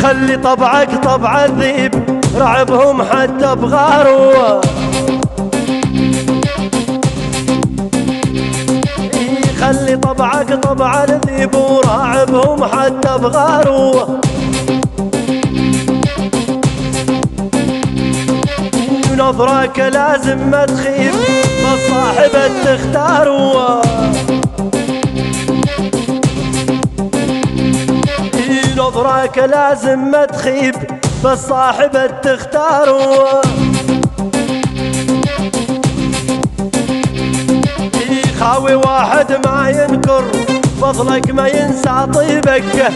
خلي طبعك طبع الذيب رعبهم حتى بغاروا. خلي طبعك طبع الذيب وراعبهم حتى بغاروا. نظرك لازم ما تخيب بس صاحبك تختاروا. نظرك لازم ما تخيب بس صاحبك تختاروا. خاوي واحد ما ينكر فضلك ما ينسى طيبك.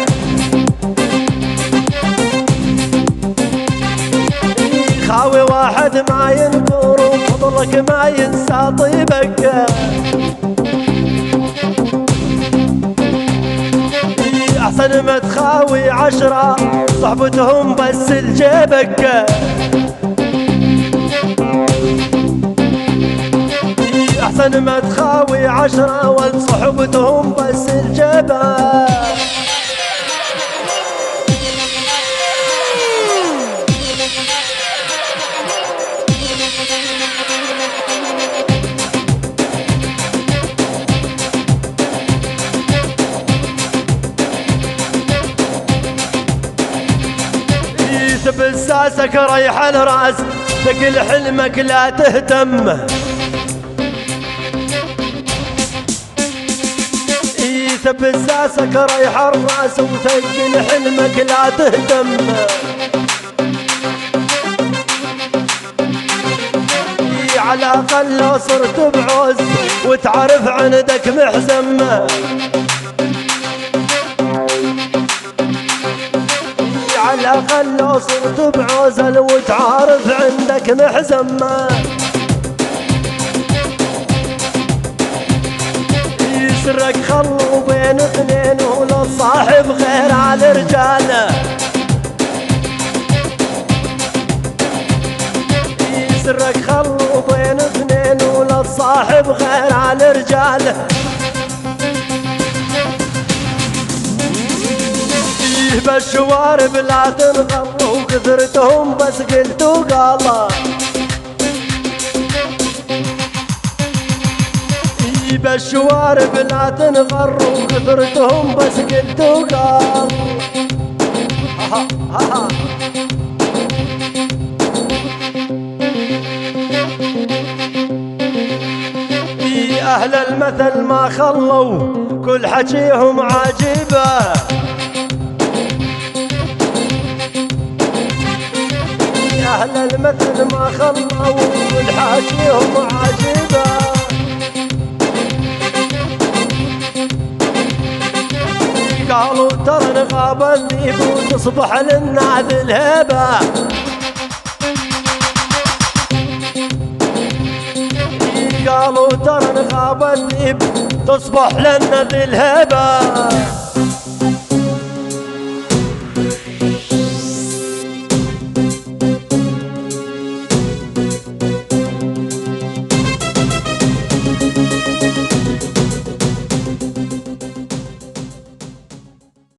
خاوي واحد ما ينكر فضلك ما ينسى طيبك. أحسن ما تخاوي 10 صحبتهم بس لجيبك. أحسن ما تخاوي 10 وصحبتهم بس لجيبك. بساسك ريح الراس ثقل حلمك لا تهتم. بساسك ريح الراس وثقل حلمك لا تهتم. على الاقل لو صرت بعوز وتعرف عندك محزم. على الأقل لو صرت بعوزل وتعارف عندك محزم. سرك خلو بين اثنين وللصاحب غير على رجاله. سرك خلو بين اثنين وللصاحب غير على رجاله. بالشوارب لا تنغروا وكثرتهم بس قلتوا قالا. بالشوارب لا تنغروا وكثرتهم بس قلتوا قالا. أهل المثل ما خلوا كل حكيهم عاجبه. أهل المثل ما خلوا والحاكيهم عجيبة. قالوا ترى نغاب الذيب وتصبح لنا ذي الهيبة. قالوا ترى نغاب الذيب تصبح لنا ذي الهيبة.